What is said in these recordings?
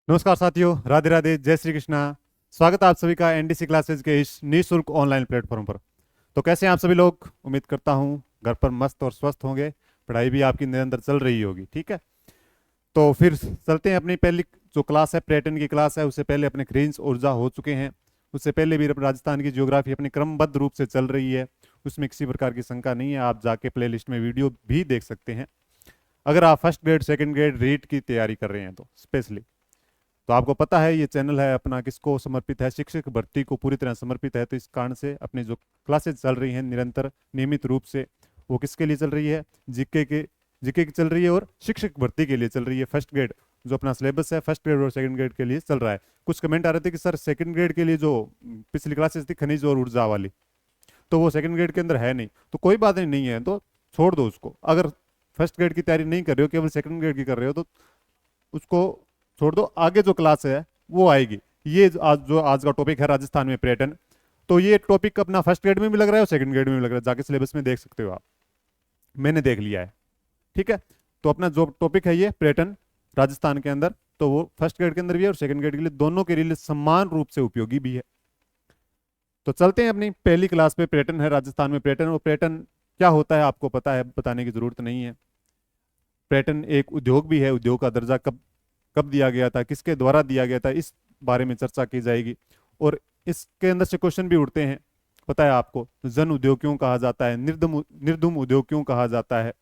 नमस्कार साथियों, राधे राधे, जय श्री कृष्णा। स्वागत है आप सभी का एनडीसी क्लासेस के इस निःशुल्क ऑनलाइन प्लेटफॉर्म पर। तो कैसे हैं आप सभी लोग? उम्मीद करता हूं घर पर मस्त और स्वस्थ होंगे। पढ़ाई भी आपकी निरंतर चल रही होगी, ठीक है। तो फिर चलते हैं अपनी पहली जो क्लास है, पर्यटन की क्लास है। उससे पहले अपने क्रेन्स ऊर्जा हो चुके हैं। उससे पहले भी राजस्थान की ज्योग्राफी अपनी क्रमबद्ध रूप से चल रही है। उसमें किसी प्रकार की शंका नहीं है। आप जाके प्ले लिस्ट में वीडियो भी देख सकते हैं। अगर आप first grade second grade REET की तैयारी कर रहे हैं तो स्पेशली, तो आपको पता है ये चैनल है अपना किसको समर्पित है, शिक्षक भर्ती को पूरी तरह समर्पित है। तो इस कारण से अपनी जो क्लासेस चल रही हैं निरंतर नियमित रूप से, वो किसके लिए चल रही है? जीके की चल रही है और शिक्षक भर्ती के लिए चल रही है। फर्स्ट ग्रेड जो अपना सिलेबस है फर्स्ट ग्रेड और सेकंड ग्रेड के लिए चल रहा है। कुछ कमेंट आ रहे थे कि सर सेकंड ग्रेड के लिए जो पिछली क्लासेस थी खनिज और ऊर्जा वाली, तो वो सेकंड ग्रेड के अंदर है नहीं। तो कोई बात नहीं है, तो छोड़ दो उसको। अगर फर्स्ट ग्रेड की तैयारी नहीं कर रहे हो, केवल सेकंड ग्रेड की कर रहे हो, तो उसको छोड़ दो। आगे जो क्लास है वो आएगी। ये आज का टॉपिक है राजस्थान में पर्यटन। तो ये टॉपिक अपना फर्स्ट ग्रेड में भी लग रहा है और सेकंड ग्रेड में भी लग रहा है। जाके सिलेबस में देख सकते हो आप, मैंने देख लिया है, ठीक है। तो अपना जो टॉपिक है ये पर्यटन राजस्थान के अंदर, तो वो फर्स्ट ग्रेड के अंदर भी है और सेकंड ग्रेड के लिए, दोनों के लिए समान रूप से उपयोगी भी है। तो चलते हैं अपनी पहली क्लास पे। पर्यटन है राजस्थान में पर्यटन। और पर्यटन क्या होता है आपको पता है, बताने की जरूरत नहीं है। पर्यटन एक उद्योग भी है। उद्योग का दर्जा कब कब दिया गया था, किसके द्वारा दिया गया था, इस बारे में चर्चा की जाएगी। और इसके अंदर से क्वेश्चन भी उठते हैं। पता है आपको जन उद्योग क्यों कहा जाता है, निर्धुम उद्योग क्यों कहा जाता है?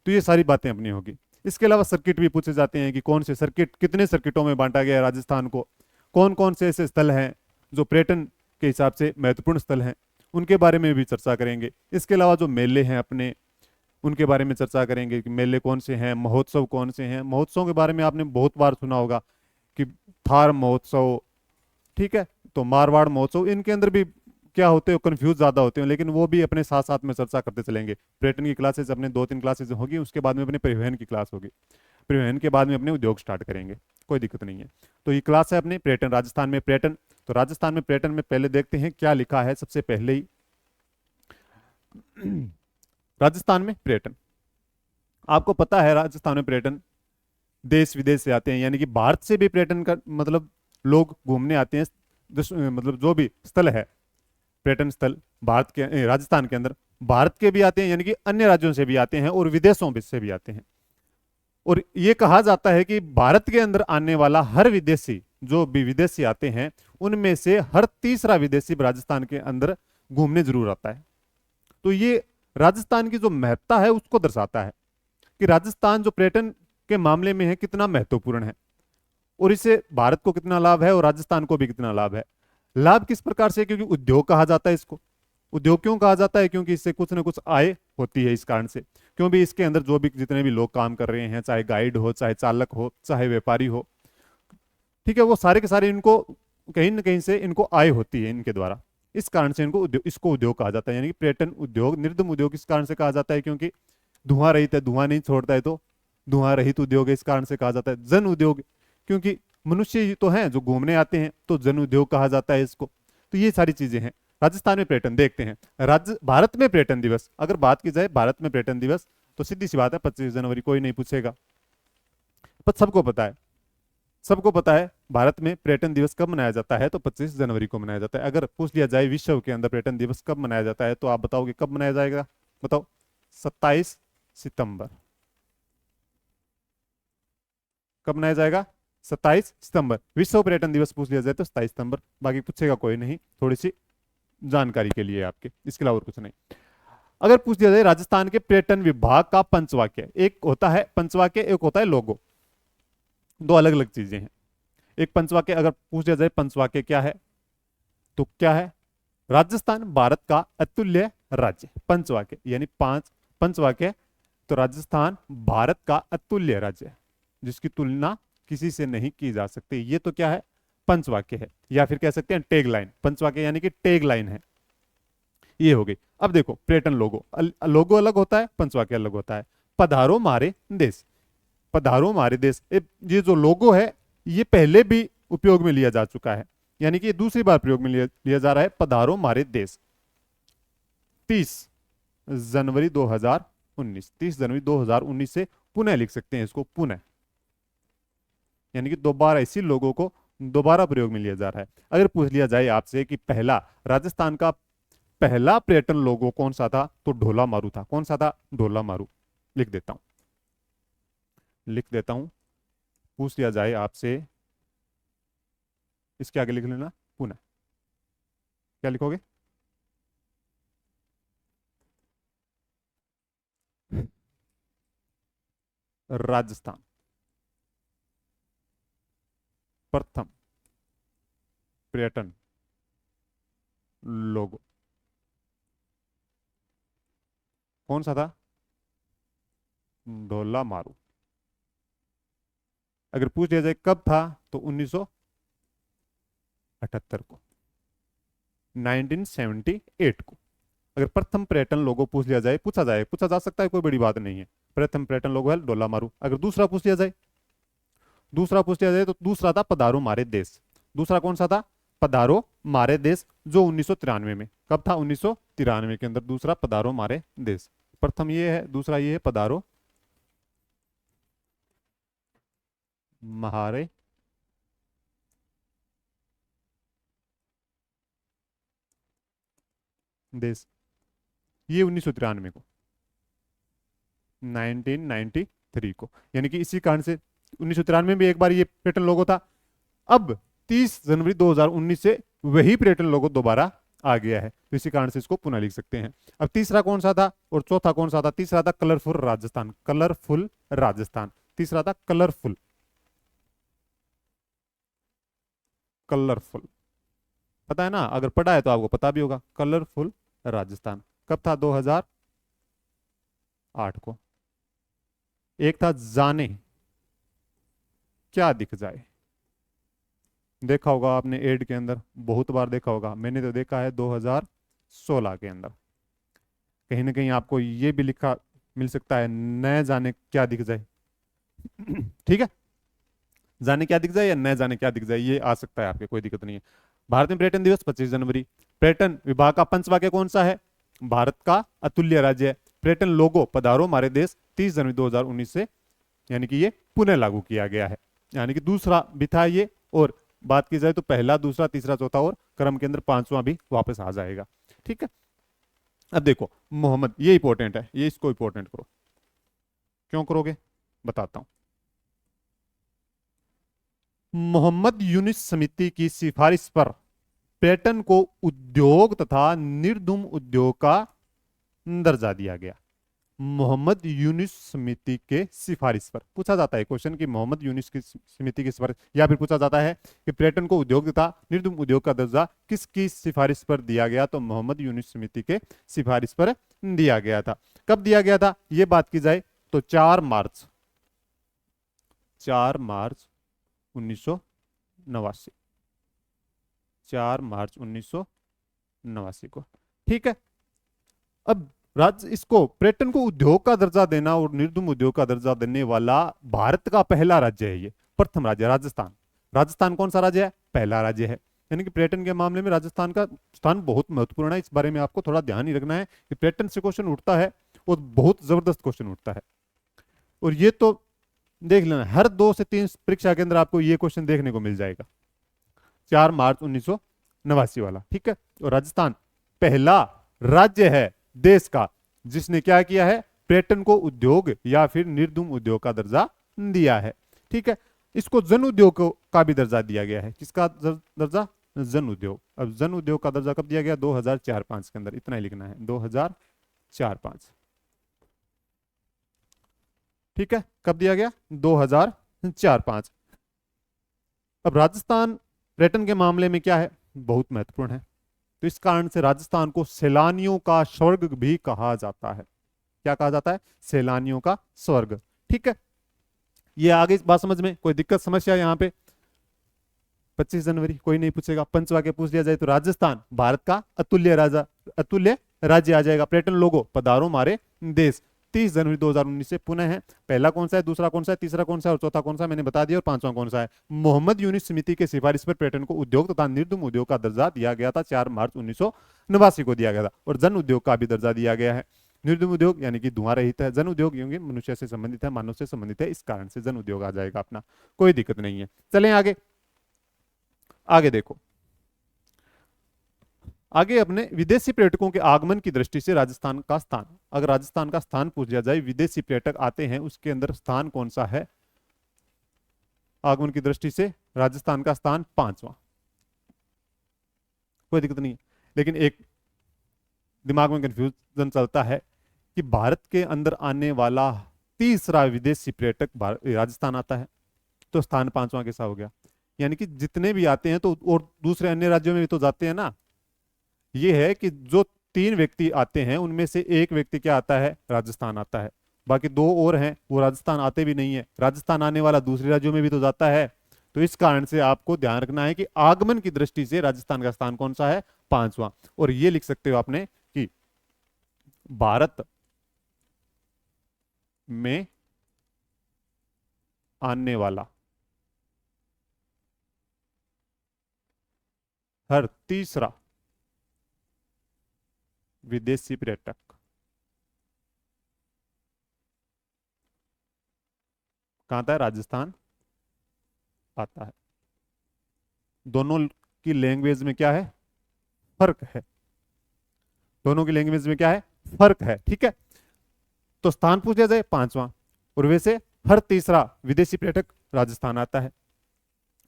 तो ये सारी बातें अपनी होगी। इसके अलावा सर्किट भी पूछे जाते हैं कि कौन से सर्किट, कितने सर्किटों में बांटा गया है राजस्थान को, कौन कौन से ऐसे स्थल हैं जो पर्यटन के हिसाब से महत्वपूर्ण स्थल हैं, उनके बारे में भी चर्चा करेंगे। इसके अलावा जो मेले हैं अपने, उनके बारे में चर्चा करेंगे कि मेले कौन से हैं, महोत्सव कौन से हैं। महोत्सव के बारे में आपने बहुत बार सुना होगा कि थार महोत्सव, ठीक है, तो मारवाड़ महोत्सव, इनके अंदर भी क्या होते हैं, कंफ्यूज ज्यादा होते हैं। लेकिन वो भी अपने साथ साथ में चर्चा करते चलेंगे। पर्यटन की क्लासेस अपने 2-3 क्लासेस होगी, उसके बाद में अपने परिवहन की क्लास होगी, परिवहन के बाद में अपने उद्योग स्टार्ट करेंगे। कोई दिक्कत नहीं है। तो ये क्लास है अपने पर्यटन, राजस्थान में पर्यटन। तो राजस्थान में पर्यटन में पहले देखते हैं क्या लिखा है सबसे पहले ही। राजस्थान में पर्यटन, आपको पता है राजस्थान में पर्यटन देश विदेश से आते हैं, यानी कि भारत से भी पर्यटन का मतलब लोग घूमने आते हैं। मतलब जो भी स्थल है पर्यटन स्थल भारत के राजस्थान के अंदर, भारत के भी आते हैं, यानी कि अन्य राज्यों से भी आते हैं और विदेशों से भी आते हैं। और ये कहा जाता है कि भारत के अंदर आने वाला हर विदेशी, जो भी विदेशी आते हैं, उनमें से हर तीसरा विदेशी राजस्थान के अंदर घूमने जरूर आता है। तो ये राजस्थान की जो महत्ता है उसको दर्शाता है कि राजस्थान जो पर्यटन के मामले में है कितना महत्वपूर्ण है, और इससे भारत को कितना लाभ है और राजस्थान को भी कितना लाभ है। लाभ किस प्रकार से? क्योंकि उद्योग कहा जाता है इसको। उद्योग क्यों कहा जाता है? क्योंकि इससे कुछ ना कुछ आय होती है। इस कारण से, क्यों भी इसके अंदर जो भी जितने भी लोग काम कर रहे हैं, चाहे गाइड हो, चाहे चालक हो, चाहे व्यापारी हो, ठीक है, वो सारे के सारे इनको कहीं ना कहीं से इनको आय होती है इनके द्वारा। इस कारण से इसको उद्योग कहा जाता है, यानी कि पर्यटन उद्योग, निर्धुम उद्योग इस कारण से कहा जाता है क्योंकि धुआं रहित है, धुआं नहीं छोड़ता है, तो धुआं रहित उद्योग है, इस कारण से कहा जाता है। जन उद्योग, क्योंकि मनुष्य ही तो हैं जो घूमने आते हैं, तो जन उद्योग कहा जाता है इसको। तो ये सारी चीजें हैं। राजस्थान में पर्यटन देखते हैं। राज्य भारत में पर्यटन दिवस, अगर बात की जाए भारत में पर्यटन दिवस, तो सीधी सी बात है 25 जनवरी, कोई नहीं पूछेगा। पर सबको पता है, सबको पता है भारत में पर्यटन दिवस कब मनाया जाता है, तो 25 जनवरी को मनाया जाता है। अगर पूछ लिया जाए विश्व के अंदर पर्यटन दिवस कब मनाया जाता है, तो आप बताओगे कब मनाया जाएगा? बताओ। 27 सितंबर। कब मनाया जाएगा? 27 सितंबर। विश्व पर्यटन दिवस पूछ लिया जाए तो 27 सितंबर। बाकी पूछेगा कोई नहीं, थोड़ी सी जानकारी के लिए आपके, इसके अलावा और कुछ नहीं। अगर पूछ लिया जाए राजस्थान के पर्यटन विभाग का पंचवाक्य, एक होता है पंचवाक्य, एक होता है लोगो, दो अलग अलग चीजें हैं। एक पंचवाक्य, अगर पूछ लिया जाए पंचवाक्य क्या है, तो क्या है? राजस्थान भारत का अतुल्य राज्य। पंचवाक्य यानी पांच पंचवाक्य। तो राजस्थान भारत का अतुल्य राज्य है, जिसकी तुलना किसी से नहीं की जा सकती। ये तो क्या है? पंचवाक्य है, या फिर कह सकते हैं टैग लाइन। पंचवाक्य यानी कि टैग लाइन है। ये हो गई। अब देखो पर्यटन लोगो, लोगो अलग होता है, पंचवाक्य अलग होता है। पधारो मारे देश, पधारो मारे देश, ये जो लोगो है ये पहले भी उपयोग में लिया जा चुका है, यानी कि ये दूसरी बार प्रयोग में लिया जा रहा है। पधारो मारे देश, 30 जनवरी 2019, 30 जनवरी 2019 से पुनः लिख सकते हैं इसको, पुनः, यानी कि दोबारा इसी लोगों को दोबारा प्रयोग में लिया जा रहा है। अगर पूछ लिया जाए आपसे कि पहला राजस्थान का पहला पर्यटन लोगो कौन सा था, तो ढोला मारू था। कौन सा था? ढोला मारू। लिख देता हूं, लिख देता हूं। पूछ लिया जाए आपसे, इसके आगे लिख लेना पुणे। क्या लिखोगे? राजस्थान प्रथम पर्यटन लोगो कौन सा था? ढोला मारू। अगर पूछ लिया जाए कब था, तो 1978 को, 1978 को। अगर प्रथम पर्यटन लोगो पूछ लिया जाए, पूछा जा सकता है, कोई बड़ी बात नहीं है। प्रथम पर्यटन लोगो है ढोला मारू। अगर दूसरा पूछ लिया जाए तो दूसरा था पधारो मारे देश। दूसरा कौन सा था? पधारो मारे देश, जो 1993 में। कब था? 1993 के अंदर दूसरा पधारो मारे देश। प्रथम ये है, दूसरा ये है पधारो महारे देश, ये 1993 को, 1993 को। यानी कि इसी कारण से 1993 में भी एक बार ये पर्यटन लोगो था। अब 30 जनवरी 2019 से वही पर्यटन लोगो दोबारा आ गया है, तो इसी कारण से इसको पुनः लिख सकते हैं। अब तीसरा कौन सा था और चौथा कौन सा था? तीसरा था कलरफुल राजस्थान। कलरफुल राजस्थान, तीसरा था कलरफुल। कलरफुल पता है ना, अगर पढ़ा है तो आपको पता भी होगा। कलरफुल राजस्थान कब था? 2008 को। एक था जाने क्या दिख जाए। देखा होगा आपने एड के अंदर, बहुत बार देखा होगा, मैंने तो देखा है 2016 के अंदर। कहीं ना कहीं आपको ये भी लिखा मिल सकता है, न जाने क्या दिख जाए। ठीक है, जाने क्या दिख जाए या न जाने क्या दिख जाए, ये आ सकता है आपके, कोई दिक्कत नहीं है। भारत में पर्यटन दिवस 25 जनवरी। पर्यटन विभाग का पंचवाक्य कौन सा है? भारत का अतुल्य राज्य है। पर्यटन लोगो पधारो हमारे देश 30 जनवरी 2019 से, यानी कि ये पुनः लागू किया गया है। यानी कि दूसरा भी था ये, और बात की जाए तो पहला, दूसरा, तीसरा, चौथा और क्रम के अंदर पांचवा भी वापस आ जाएगा। ठीक है, अब देखो मोहम्मद, ये इंपॉर्टेंट है, ये इसको इंपॉर्टेंट करो। क्यों करोगे बताता हूं। मोहम्मद यूनिस समिति की सिफारिश पर पर्यटन को उद्योग तथा निर्धूम उद्योग का दर्जा दिया गया। मोहम्मद यूनिस समिति के सिफारिश पर पूछा जाता है क्वेश्चन कि मोहम्मद यूनिस की समिति की सिफारिश, या फिर पूछा जाता है कि पर्यटन को उद्योग तथा निर्धूम उद्योग का दर्जा किसकी सिफारिश पर दिया गया, तो मोहम्मद यूनिस समिति के सिफारिश पर दिया गया था। कब दिया गया था ये बात की जाए तो 4 मार्च 1989, 4 मार्च 1989 को। ठीक है, अब राज्य इसको पर्यटन को उद्योग का दर्जा देना और निर्धूम उद्योग का दर्जा देने वाला भारत का पहला राज्य है, ये प्रथम राज्य राजस्थान। राजस्थान कौन सा राज्य है? पहला राज्य है। यानी कि पर्यटन के मामले में राजस्थान का स्थान बहुत महत्वपूर्ण है। इस बारे में आपको थोड़ा ध्यान ही रखना है कि पर्यटन से क्वेश्चन उठता है और बहुत जबरदस्त क्वेश्चन उठता है। और ये तो देख लेना, हर 2 से 3 परीक्षा के अंदर आपको ये क्वेश्चन देखने को मिल जाएगा, 4 मार्च 1989 वाला। ठीक है, और राजस्थान पहला राज्य है देश का जिसने क्या किया है, पर्यटन को उद्योग या फिर निर्धूम उद्योग का दर्जा दिया है। ठीक है, इसको जन उद्योग का भी दर्जा दिया गया है। किसका दर्जा? जन उद्योग। अब जन उद्योग का दर्जा कब दिया गया? 2004-5 के अंदर। इतना ही लिखना है, 2004-5। ठीक है, कब दिया गया? 2004-5। अब राजस्थान पर्यटन के मामले में क्या है, बहुत महत्वपूर्ण है। तो इस कारण से राजस्थान को सैलानियों का स्वर्ग भी कहा जाता है। क्या कहा जाता है? सैलानियों का स्वर्ग। ठीक है, ये आगे बात समझ में कोई दिक्कत समस्या यहाँ पे? 25 जनवरी कोई नहीं पूछेगा। पंचवाक्य पूछ लिया जाए तो राजस्थान भारत का अतुल्य राज्य आ जाएगा। पर्यटन लोगो पधारो मारे देश 30 जनवरी 2019 से पुनः है। पहला कौन सा है, दूसरा कौन सा है, तीसरा कौन सा है और चौथा कौन सा है मैंने बता दिया, और पांचवा कौन सा है। मोहम्मद यूनिस समिति के सिफारिश पर पर्यटन को उद्योग तथा निर्धूम उद्योग का दर्जा दिया गया था। 4 मार्च 1989 को दिया गया था, और जन उद्योग का भी दर्जा दिया गया है। निर्धूम उद्योग यानी कि धुआं रहित है। जन उद्योग क्योंकि मनुष्य से संबंधित है, मानव से संबंधित है, इस कारण से जन उद्योग आ जाएगा अपना, कोई दिक्कत नहीं है। चलें आगे। आगे देखो, आगे अपने विदेशी पर्यटकों के आगमन की दृष्टि से राजस्थान का स्थान। अगर राजस्थान का स्थान पूछ लिया जाए, विदेशी पर्यटक आते हैं उसके अंदर स्थान कौन सा है आगमन की दृष्टि से, राजस्थान का स्थान 5वां। कोई दिक्कत नहीं है, लेकिन एक दिमाग में कंफ्यूजन चलता है कि भारत के अंदर आने वाला तीसरा विदेशी पर्यटक राजस्थान आता है, तो स्थान 5वां कैसा हो गया? यानी कि जितने भी आते हैं तो और दूसरे अन्य राज्यों में भी तो जाते हैं ना। ये है कि जो 3 व्यक्ति आते हैं उनमें से एक व्यक्ति क्या आता है? राजस्थान आता है। बाकी 2 और हैं वो राजस्थान आते भी नहीं है। राजस्थान आने वाला दूसरे राज्यों में भी तो जाता है। तो इस कारण से आपको ध्यान रखना है कि आगमन की दृष्टि से राजस्थान का स्थान कौन सा है? 5वां। और ये लिख सकते हो आपने कि भारत में आने वाला हर तीसरा विदेशी पर्यटक कहां आता है? राजस्थान आता है। दोनों की लैंग्वेज में क्या है? फर्क है। दोनों की लैंग्वेज में क्या है? फर्क है। ठीक है, तो स्थान पूछा जाए 5वां, और वैसे हर तीसरा विदेशी पर्यटक राजस्थान आता है,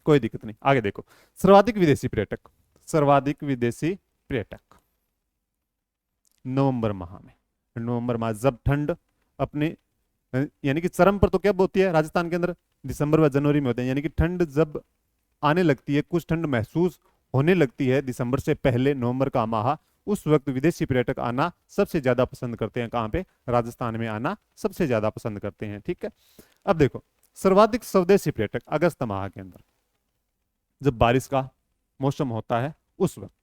कोई दिक्कत नहीं। आगे देखो, सर्वाधिक विदेशी पर्यटक। सर्वाधिक विदेशी पर्यटक नवंबर माह में। नवंबर माह जब ठंड अपने यानी कि चरम पर तो कब होती है राजस्थान के अंदर? दिसंबर व जनवरी में होते हैं। यानी कि ठंड जब आने लगती है, कुछ ठंड महसूस होने लगती है दिसंबर से पहले, नवंबर का माह, उस वक्त विदेशी पर्यटक आना सबसे ज्यादा पसंद करते हैं। कहां पे? राजस्थान में आना सबसे ज्यादा पसंद करते हैं। ठीक है, अब देखो, सर्वाधिक स्वदेशी पर्यटक अगस्त माह के अंदर, जब बारिश का मौसम होता है उस वक्त,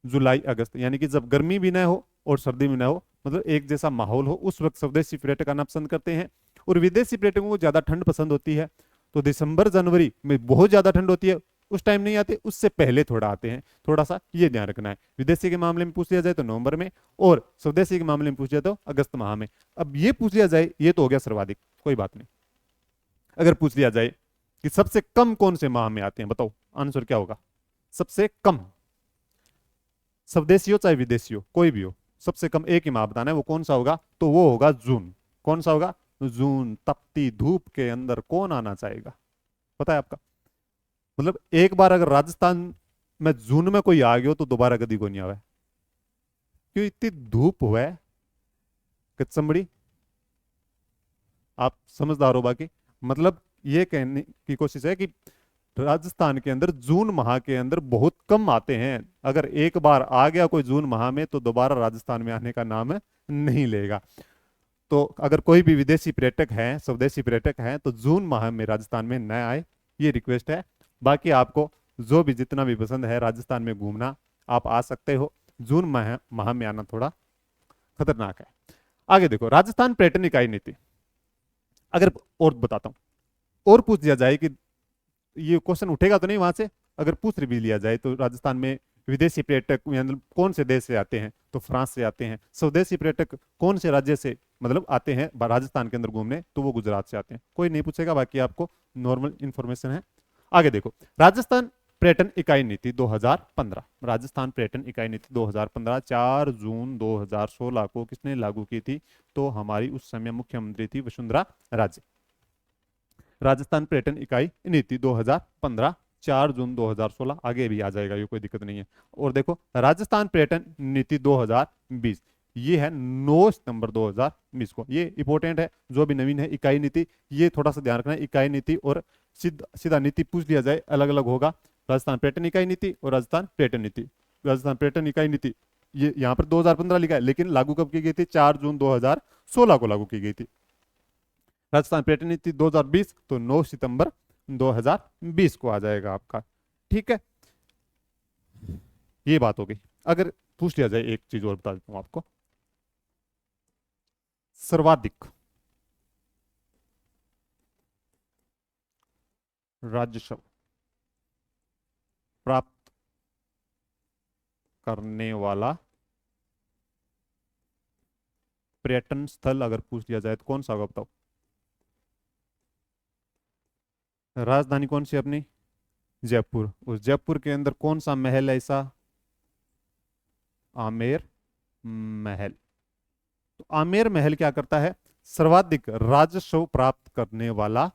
जुलाई अगस्त, यानी कि जब गर्मी भी ना हो और सर्दी भी ना हो, मतलब एक जैसा माहौल हो, उस वक्त स्वदेशी पर्यटक आना पसंद करते हैं। और विदेशी पर्यटकों को ज्यादा ठंड पसंद होती है, तो दिसंबर जनवरी में बहुत ज्यादा ठंड होती है, उस टाइम नहीं आते, उससे पहले थोड़ा आते हैं। थोड़ा सा ये ध्यान रखना है। विदेशी के मामले में पूछ लिया जाए तो नवंबर में, और स्वदेशी के मामले में पूछ लिया तो अगस्त माह में। अब ये पूछ लिया जाए, ये तो हो गया सर्वाधिक, कोई बात नहीं। अगर पूछ लिया जाए कि सबसे कम कौन से माह में आते हैं, बताओ आंसर क्या होगा? सबसे कम, स्वदेशी हो चाहे विदेशी हो, कोई भी हो, सबसे कम एक ही माह बताना है, वो कौन सा होगा? तो वो होगा जून। कौन सा होगा? जून। तपती धूप के अंदर कौन आना चाहेगा? पता है आपका? मतलब एक बार अगर राजस्थान में जून में कोई आ गया तो दोबारा कभी को नहीं आवे, क्यों? इतनी धूप हुआ है कचमड़ी। आप समझदार हो बाकी। मतलब ये कहने की कोशिश है कि राजस्थान के अंदर जून माह के अंदर बहुत कम आते हैं। अगर एक बार आ गया कोई जून माह में तो दोबारा राजस्थान में आने का नाम नहीं लेगा। तो अगर कोई भी विदेशी पर्यटक है, स्वदेशी पर्यटक है, तो जून माह में राजस्थान में न आए, ये रिक्वेस्ट है। बाकी आपको जो भी जितना भी पसंद है राजस्थान में घूमना, आप आ सकते हो। जून माह में आना थोड़ा खतरनाक है। आगे देखो, राजस्थान पर्यटन इकाई नीति। अगर और बताता हूं, और पूछ दिया जाए कि ये क्वेश्चन उठेगा तो नहीं वहां से, अगर पूछ भी लिया जाए तो राजस्थान में विदेशी पर्यटक मतलब कौन से देश से आते हैं, तो फ्रांस से आते हैं। स्वदेशी पर्यटक कौन से राज्य से मतलब आते हैं राजस्थान के अंदर घूमने, तो वो गुजरात से आते हैं। कोई नहीं पूछेगा, बाकी आपको नॉर्मल इंफॉर्मेशन है। आगे देखो, राजस्थान पर्यटन इकाई नीति 2015। राजस्थान पर्यटन इकाई नीति 2015 4 जून 2016 को किसने लागू की थी? तो हमारी उस समय मुख्यमंत्री थी वसुंधरा राजे। राजस्थान पर्यटन इकाई नीति 2015 4 जून 2016, आगे भी आ जाएगा, ये कोई दिक्कत नहीं है। और देखो, राजस्थान पर्यटन नीति 2020, ये है 9 सितंबर 2020 को। ये इंपॉर्टेंट है, जो भी नवीन है इकाई नीति, ये थोड़ा सा ध्यान रखना है। इकाई नीति और सीधा नीति पूछ लिया जाए अलग अलग होगा। राजस्थान पर्यटन इकाई नीति और राजस्थान पर्यटन नीति। राजस्थान पर्यटन इकाई नीति ये यहाँ पर 2015 लिखा है, लेकिन लागू कब की गई थी? 4 जून 2016 को लागू की गई थी। राजस्थान पर्यटन नीति 2020 तो 9 सितंबर 2020 को आ जाएगा आपका। ठीक है, ये बात हो गई। अगर पूछ लिया जाए, एक चीज और बता देता हूं आपको, सर्वाधिक राजस्व प्राप्त करने वाला पर्यटन स्थल अगर पूछ लिया जाए तो कौन सा होगा बताओ। राजधानी कौन सी है अपनी? जयपुर। उस जयपुर के अंदर कौन सा महल है ऐसा? आमेर महल। तो आमेर महल क्या करता है? सर्वाधिक राजस्व प्राप्त करने वाला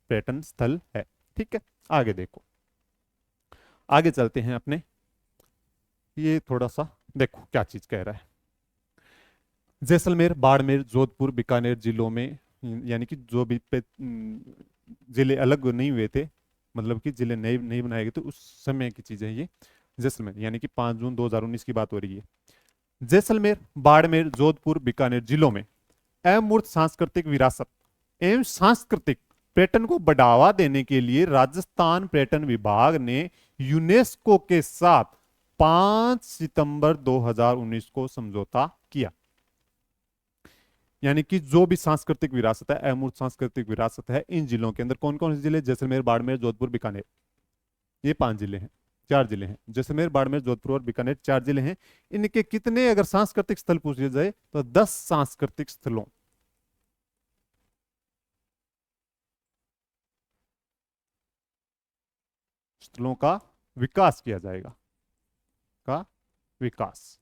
पर्यटन स्थल है। ठीक है, आगे देखो, आगे चलते हैं अपने। ये थोड़ा सा देखो क्या चीज कह रहा है। जैसलमेर, बाड़मेर, जोधपुर, बीकानेर जिलों में, यानी कि जो भी जिले अलग नहीं हुए थे, मतलब कि जिले नए नहीं बनाए गए थे उस समय की चीजें ये। जैसलमेर यानी कि 5 जून 2019 की बात हो रही है। जैसलमेर, बाड़मेर, जोधपुर, बीकानेर जिलों में अमूर्त सांस्कृतिक विरासत एवं सांस्कृतिक पर्यटन को बढ़ावा देने के लिए राजस्थान पर्यटन विभाग ने यूनेस्को के साथ 5 सितंबर 2019 को समझौता किया। यानी कि जो भी सांस्कृतिक विरासत है, अमूर्त सांस्कृतिक विरासत है, इन जिलों के अंदर कौन कौन से जिले? जैसलमेर, बाड़मेर, जोधपुर, बीकानेर, ये 5 जिले हैं, 4 जिले हैं। जैसलमेर, बाड़मेर, जोधपुर और बीकानेर 4 जिले हैं। इनके कितने अगर सांस्कृतिक स्थल पूछ लिया जाए तो 10 सांस्कृतिक स्थलों का विकास किया जाएगा, का विकास।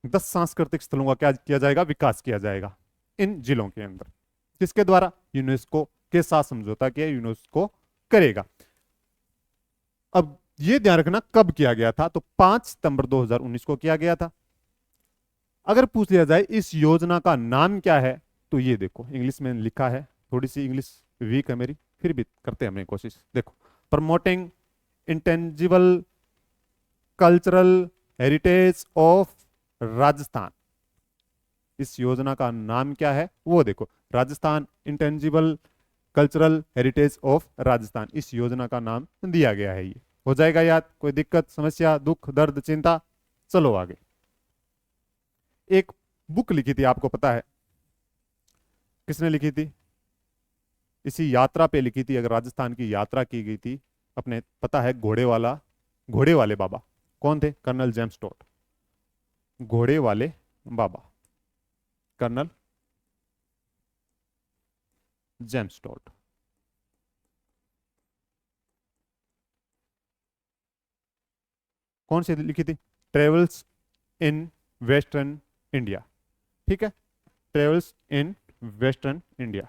10 सांस्कृतिक स्थलों का क्या किया जाएगा? विकास किया जाएगा इन जिलों के अंदर। किसके द्वारा? यूनेस्को के साथ समझौता किया, यूनेस्को करेगा। अब ये ध्यान रखना कब किया गया था, तो 5 सितंबर 2019 को किया गया था। अगर पूछ लिया जाए इस योजना का नाम क्या है, तो ये देखो इंग्लिश में लिखा है, थोड़ी सी इंग्लिश वीक है मेरी, फिर भी करते हैं हमने कोशिश। देखो, promoting intangible cultural heritage of Rajasthan. इस योजना का नाम क्या है वो देखो, Rajasthan intangible cultural heritage of Rajasthan, इस योजना का नाम दिया गया है। ये हो जाएगा याद? कोई दिक्कत, समस्या, दुख, दर्द, चिंता? चलो आगे। एक बुक लिखी थी, आपको पता है किसने लिखी थी? इसी यात्रा पे लिखी थी, अगर राजस्थान की यात्रा की गई थी अपने, पता है, घोड़े वाले बाबा कौन थे? Colonel James Tod. घोड़े वाले बाबा, कर्नल जेम्स टोड। कौन सी लिखी थी? Travels in western India. ठीक है, travels in western India.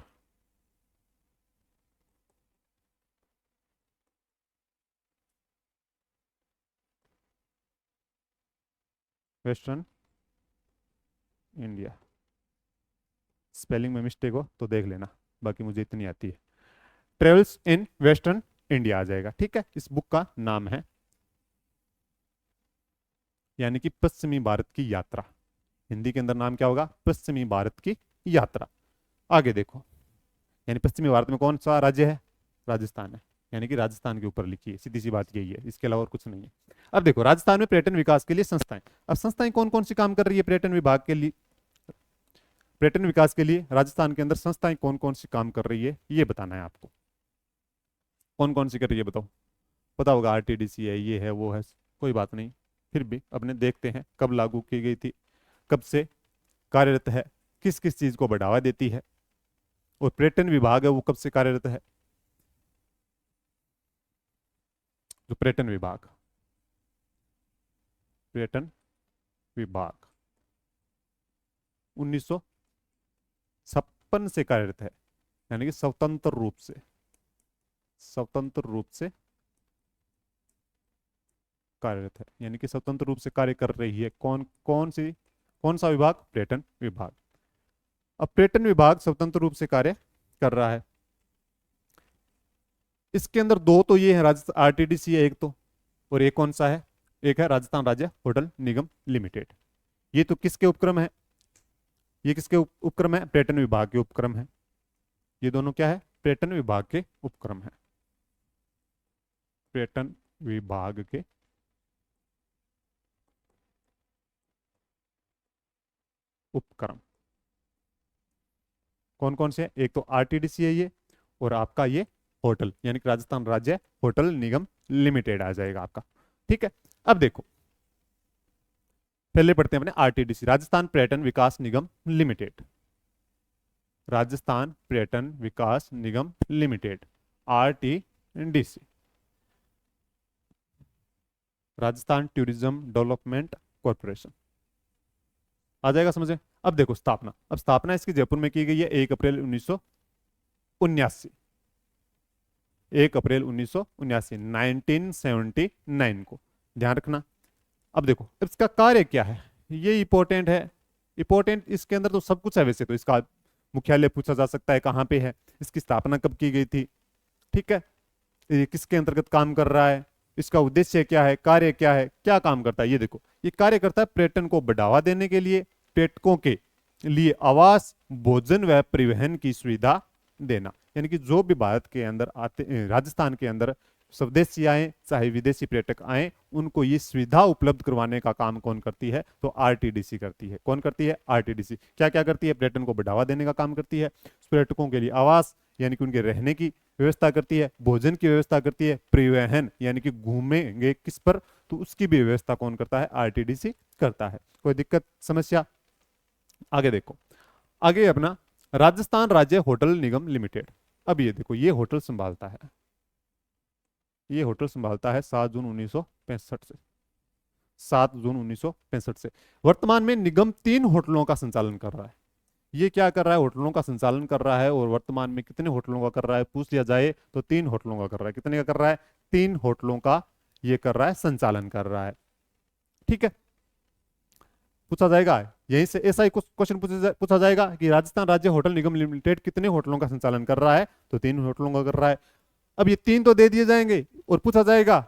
Western India. Spelling में मिस्टेक हो तो देख लेना, बाकी मुझे इतनी आती है। ट्रेवल्स इन वेस्टर्न इंडिया आ जाएगा। ठीक है, इस बुक का नाम है, यानी कि पश्चिमी भारत की यात्रा। हिंदी के अंदर नाम क्या होगा? पश्चिमी भारत की यात्रा। आगे देखो, यानी पश्चिमी भारत में कौन सा राज्य है? राजस्थान है, यानी कि राजस्थान के ऊपर लिखी है, सीधी सी बात यही है, इसके अलावा और कुछ नहीं है। अब देखो, राजस्थान में पर्यटन विकास के लिए संस्थाएं। अब संस्थाएं कौन कौन सी काम कर रही है पर्यटन विभाग के लिए? पर्यटन विकास के लिए राजस्थान के अंदर संस्थाएं कौन कौन सी काम कर रही है, ये बताना है आपको। कौन कौन सी कर रही है बताओ? पता होगा, आरटीडीसी है, ये है, वो है, कोई बात नहीं, फिर भी अपने देखते हैं कब लागू की गई थी, कब से कार्यरत है, किस किस चीज को बढ़ावा देती है, और पर्यटन विभाग है वो कब से कार्यरत है। जो पर्यटन विभाग 1956 से कार्यरत है, यानी कि स्वतंत्र रूप से कार्यरत है, यानी कि स्वतंत्र रूप से कार्य कर रही है। कौन सा विभाग? पर्यटन विभाग। अब पर्यटन विभाग स्वतंत्र रूप से कार्य कर रहा है। इसके अंदर दो तो ये है, राजस्थान आरटीडीसी है एक तो, और एक कौन सा है? एक है राजस्थान राज्य होटल निगम लिमिटेड। ये तो किसके उपक्रम है? ये किसके उपक्रम है? पर्यटन विभाग के उपक्रम है। ये दोनों क्या है? पर्यटन विभाग के उपक्रम है, पर्यटन विभाग के उपक्रम। कौन कौन से है? एक तो आरटीडीसी है ये, और आपका ये होटल, यानी कि राजस्थान राज्य होटल निगम लिमिटेड आ जाएगा आपका। ठीक है, अब देखो, पहले पढ़ते हैं अपने आरटीडीसी, राजस्थान पर्यटन विकास निगम लिमिटेड। राजस्थान पर्यटन विकास निगम limited, RTDC, Rajasthan tourism development corporation. आ जाएगा समझ में। अब देखो स्थापना, अब स्थापना इसकी जयपुर में की गई है 1 अप्रैल 1979, 1 अप्रैल 1979, 1979 को, ध्यान रखना। अब देखो इसका कार्य क्या है, ये इंपॉर्टेंट है। इंपॉर्टेंट इसके अंदर तो सब कुछ है, वैसे तो इसका मुख्यालय पूछा जा सकता है कहाँ पे है, इसकी स्थापना कब की गई थी, ठीक है, ये किसके अंतर्गत काम कर रहा है, इसका उद्देश्य क्या है, कार्य क्या है, क्या काम करता है। ये देखो ये कार्य करता है पर्यटन को बढ़ावा देने के लिए, पर्यटकों के लिए आवास, भोजन व परिवहन की सुविधा देना। यानी कि जो भी भारत के अंदर आते, राजस्थान के अंदर स्वदेशी आए चाहे विदेशी पर्यटक आए, उनको ये सुविधा उपलब्ध करवाने का काम कौन करती है, तो आरटीडीसी करती है। कौन करती है, आरटीडीसी। क्या क्या करती है, पर्यटन को बढ़ावा देने का काम करती है, पर्यटकों के लिए आवास यानी कि उनके रहने की व्यवस्था करती है, भोजन की व्यवस्था करती है, परिवहन यानी कि घूमेंगे किस पर, तो उसकी भी व्यवस्था कौन करता है, आरटीडीसी करता है। कोई दिक्कत समस्या। आगे देखो, आगे अपना राजस्थान राज्य होटल निगम लिमिटेड। अब ये देखो ये होटल संभालता है, ये होटल संभालता है 7 जून 1965 से, 7 जून 1965 से। वर्तमान में निगम 3 होटलों का संचालन कर रहा है। ये क्या कर रहा है, होटलों का संचालन कर रहा है। और वर्तमान में कितने होटलों का कर रहा है पूछ लिया जाए तो 3 होटलों का कर रहा है। कितने का कर रहा है, 3 होटलों का ये कर रहा है, संचालन कर रहा है, ठीक है। पूछा जाएगा यहीं से ऐसा ही कुछ क्वेश्चन पूछा जाएगा कि राजस्थान राज्य होटल निगम लिमिटेड कितने होटलों का संचालन कर रहा है, तो 3 होटलों का कर रहा है। अब ये 3 तो दे दिए जाएंगे और पूछा जाएगा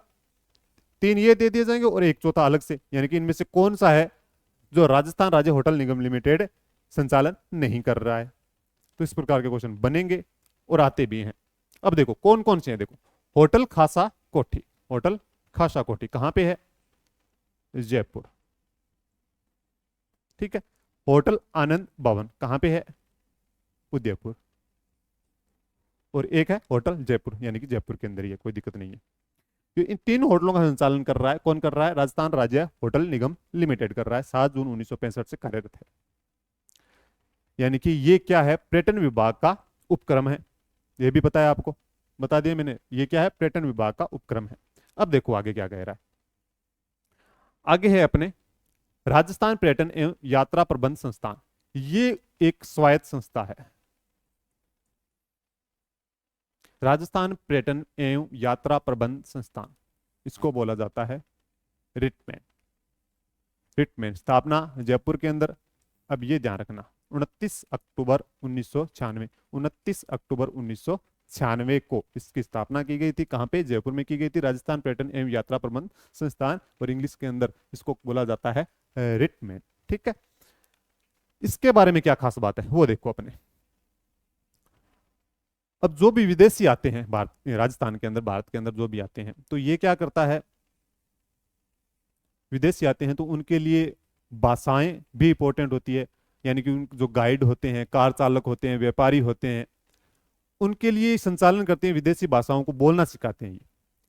3 ये दे दिए जाएंगे और एक चौथा अलग से, यानी कि इनमें से कौन सा है जो राजस्थान राज्य होटल निगम लिमिटेड संचालन नहीं कर रहा है। तो इस प्रकार के क्वेश्चन बनेंगे और आते भी हैं। अब देखो कौन कौन से हैं, देखो होटल खासा कोठी, होटल खासा कोठी कहां पे है, जयपुर, ठीक है। होटल आनंद भवन कहां पे है, उदयपुर। और एक है होटल जयपुर, यानी कि जयपुर के अंदर ही है, कोई दिक्कत नहीं है। तो इन 3 होटलों का संचालन कर रहा है, कौन कर रहा है, राजस्थान राज्य होटल निगम लिमिटेड कर रहा है, 7 जून 1965 से कार्यरत है। यानी कि ये क्या है, पर्यटन विभाग का उपक्रम है, ये भी पता है आपको, बता दिया मैंने, ये क्या है, पर्यटन विभाग का उपक्रम है। अब देखो आगे क्या कह रहा है, आगे है अपने राजस्थान पर्यटन एवं यात्रा प्रबंध संस्थान। ये एक स्वायत्त संस्था है, राजस्थान पर्यटन एवं यात्रा प्रबंध संस्थान, इसको बोला जाता है रिटमैन। रिटमैन स्थापना जयपुर के अंदर। अब ये ध्यान रखना 29 अक्टूबर 1996, 29 अक्टूबर 1996 को इसकी स्थापना की गई थी। कहां पे, जयपुर में की गई थी, राजस्थान पर्यटन एवं यात्रा प्रबंध संस्थान, और इंग्लिश के अंदर इसको बोला जाता है रिटमैन, ठीक है। इसके बारे में क्या खास बात है वो देखो अपने। अब जो भी विदेशी आते हैं भारत, राजस्थान के अंदर, भारत के अंदर जो भी आते हैं, तो ये क्या करता है, विदेशी आते हैं तो उनके लिए भाषाएं भी इंपॉर्टेंट होती है। यानी कि उन जो गाइड होते हैं, कार चालक होते हैं, व्यापारी होते हैं, उनके लिए संचालन करते हैं, विदेशी भाषाओं को बोलना सिखाते हैं।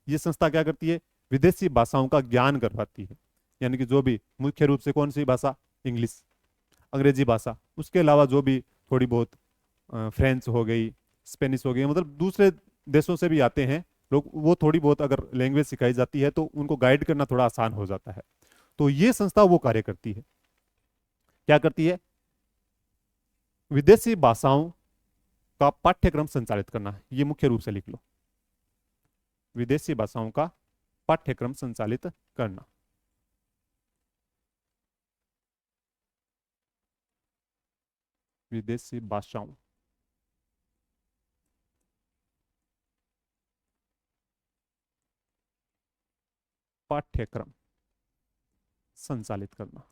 ये संस्था क्या करती है, विदेशी भाषाओं का ज्ञान करवाती है। यानी कि जो भी मुख्य रूप से कौन सी भाषा, इंग्लिश, अंग्रेजी भाषा, उसके अलावा जो भी थोड़ी बहुत फ्रेंच हो गई, स्पेनिश हो गई, मतलब दूसरे देशों से भी आते हैं लोग, वो थोड़ी बहुत अगर लैंग्वेज सिखाई जाती है तो उनको गाइड करना थोड़ा आसान हो जाता है। तो ये संस्था वो कार्य करती है, क्या करती है, विदेशी भाषाओं का पाठ्यक्रम संचालित करना। ये मुख्य रूप से लिख लो, विदेशी भाषाओं का पाठ्यक्रम संचालित करना। विदेशी भाषाओं पाठ्यक्रम संचालित करना।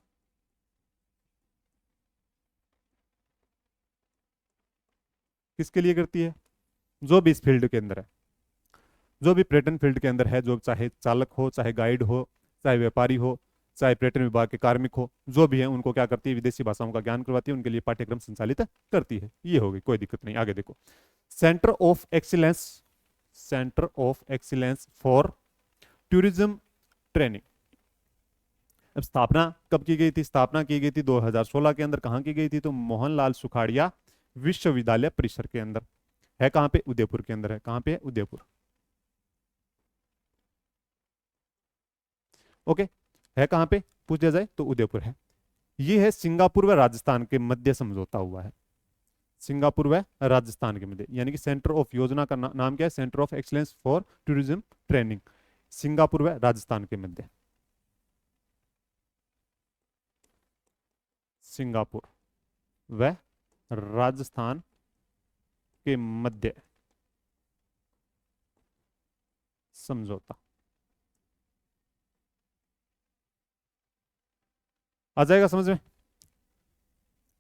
किसके लिए करती है, जो भी इस फील्ड के अंदर है, जो भी पर्यटन फील्ड के अंदर है, जो चाहे चालक हो, चाहे गाइड हो, चाहे व्यापारी हो, चाहे पर्यटन विभाग के कार्मिक हो, जो भी है उनको क्या करती है, विदेशी भाषाओं का ज्ञान करवाती है, उनके लिए पाठ्यक्रम संचालित करती है। ये होगी, कोई दिक्कत नहीं। आगे देखो, centre of excellence, centre of excellence for tourism training. अब स्थापना कब की गई थी? स्थापना की गई थी 2016 के अंदर। कहाँ की गई थी? तो मोहनलाल सुखाड़िया विश्वविद्यालय परिसर के अंदर। है कहाँ पे? उदयपुर के अंदर है। कहाँ पे है? उदयपुर। ओके, है कहाँ पे पूछा जाए तो उदयपुर है। ये है सिंगापुर व राजस्थान के मध्य समझौता हुआ है। सिंगापुर व राजस्थान के मध्य, यानी कि सेंटर ऑफ योजना का नाम क्या है? Centre of excellence for tourism training, Singapore व राजस्थान के मध्य। सिंगापुर व राजस्थान के मध्य समझौता। आ जाएगा समझ में?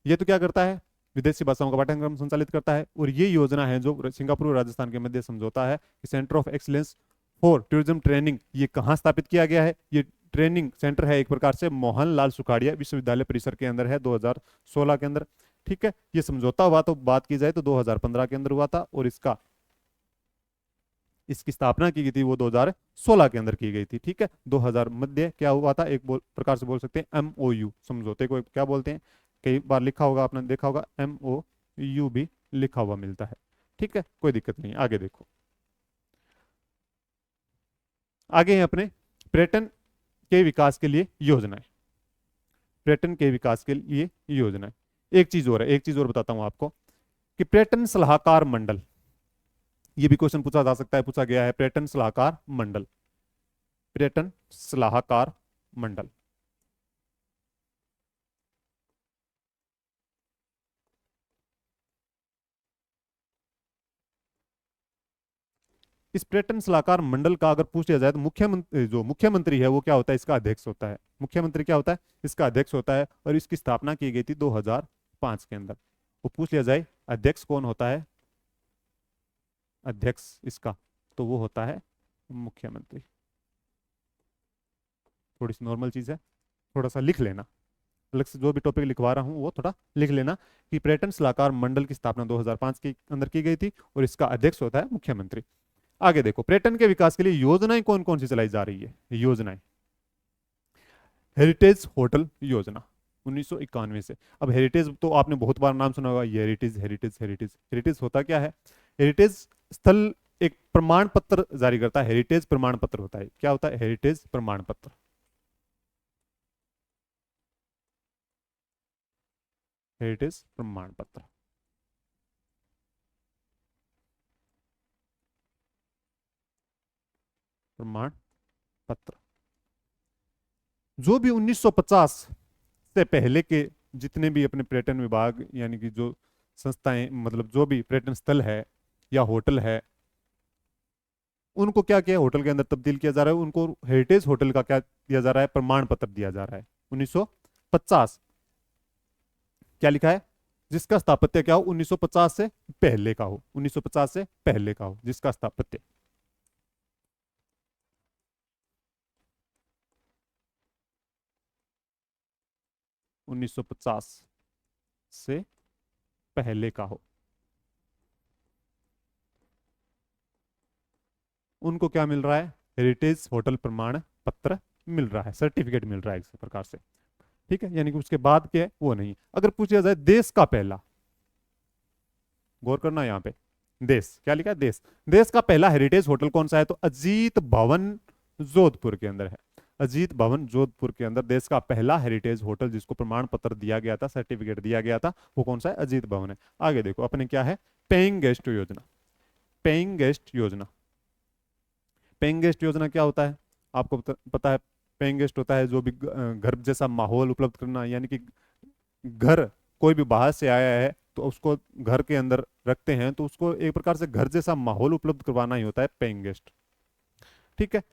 ये तो क्या करता है? विदेशी भाषाओं का पाठ्यक्रम संचालित करता है। और ये योजना है जो सिंगापुर और राजस्थान के मध्य समझौता है, centre of excellence for tourism training, ये कहाँ स्थापित किया गया है? ये ट्रेनिंग सेंटर है एक प्रकार से मोहनलाल सुखाड़िया विश्वविद्यालय परिसर के अंदर है, 2016 के अंदर। ठीक है, ये समझौता हुआ तो बात की जाए तो 2015 के अंदर हुआ था, और इसकी स्थापना की गई थी वो 2016 के अंदर की गई थी। ठीक है, 2000 मध्य क्या हुआ था? एक प्रकार से बोल सकते हैं MOU, समझौते को क्या बोलते हैं? कई बार लिखा होगा, आपने देखा होगा, MOU भी लिखा हुआ मिलता है। ठीक है, कोई दिक्कत नहीं। आगे देखो, आगे हैं अपने पर्यटन के विकास के लिए योजनाएं। पर्यटन के विकास के लिए योजनाएं। एक चीज और है, एक चीज और बताता हूं आपको कि पर्यटन सलाहकार मंडल, ये भी क्वेश्चन पूछा जा सकता है, पूछा गया है। पर्यटन सलाहकार मंडल, पर्यटन सलाहकार मंडल, इस पर्यटन सलाहकार मंडल का अगर पूछ लिया जाए तो मुख्यमंत्री, जो मुख्यमंत्री है वो क्या होता है? इसका अध्यक्ष होता है। मुख्यमंत्री क्या होता है? इसका अध्यक्ष होता है। और इसकी स्थापना की गई थी 2005 के अंदर। वो पूछ लिया जाए अध्यक्ष कौन होता है, अध्यक्ष इसका, तो वो होता है मुख्यमंत्री। थोड़ी सी नॉर्मल चीज है, थोड़ा सा लिख लेना। अलग से जो भी टॉपिक लिखवा रहा हूं वो थोड़ा लिख लेना कि पर्यटन सलाहकार मंडल की स्थापना 2005 के अंदर की गई थी, और इसका अध्यक्ष होता है मुख्यमंत्री। आगे देखो, पर्यटन के विकास के लिए योजनाएं कौन कौन सी चलाई जा रही है? योजनाएं, हेरिटेज होटल योजना 1991 से। अब हेरिटेज तो आपने बहुत बार नाम सुना होगा, ये हेरिटेज हेरिटेज हेरिटेज। हेरिटेज होता क्या है? हेरिटेज स्थल एक प्रमाण पत्र जारी करता है, हेरिटेज प्रमाण पत्र होता है। क्या होता है? हेरिटेज प्रमाण पत्र। हेरिटेज प्रमाण पत्र, प्रमाण पत्र जो भी 1950 से पहले के जितने भी अपने पर्यटन विभाग, यानी कि जो संस्थाएं, मतलब जो भी पर्यटन स्थल है या होटल है, उनको क्या किया? होटल के अंदर तब्दील किया जा रहा है। उनको हेरिटेज होटल का क्या दिया जा रहा है? प्रमाण पत्र दिया जा रहा है। 1950 क्या लिखा है? जिसका स्थापत्य क्या हो? 1950 से पहले का हो, 1950 से पहले का हो जिसका स्थापत्य। उन्नीस सौ पचास से पहले का हो, उनको क्या मिल रहा है? हेरिटेज होटल प्रमाण पत्र मिल रहा है, सर्टिफिकेट मिल रहा है इस प्रकार से। ठीक है, यानी कि उसके बाद के वो नहीं। अगर पूछा जाए देश का पहला, गौर करना यहाँ पे, देश क्या लिखा है? देश। देश का पहला हेरिटेज होटल कौन सा है? तो अजीत भवन जोधपुर के अंदर है। अजीत भवन जोधपुर के अंदर देश का पहला हेरिटेज होटल जिसको प्रमाण पत्र दिया गया था, सर्टिफिकेट दिया गया था, वो कौन सा है? अजीत भवन है। आगे देखो अपने क्या है? पेइंग गेस्ट योजना। पेइंग गेस्ट योजना, पेइंग गेस्ट योजना क्या होता है? आपको पता है, पेइंग गेस्ट होता है जो भी घर जैसा माहौल उपलब्ध करना, यानी कि घर, कोई भी बाहर से आया है तो उसको घर के अंदर रखते हैं, तो उसको एक प्रकार से घर जैसा माहौल उपलब्ध करवाना ही होता है पेइंग गेस्ट। ठीक है,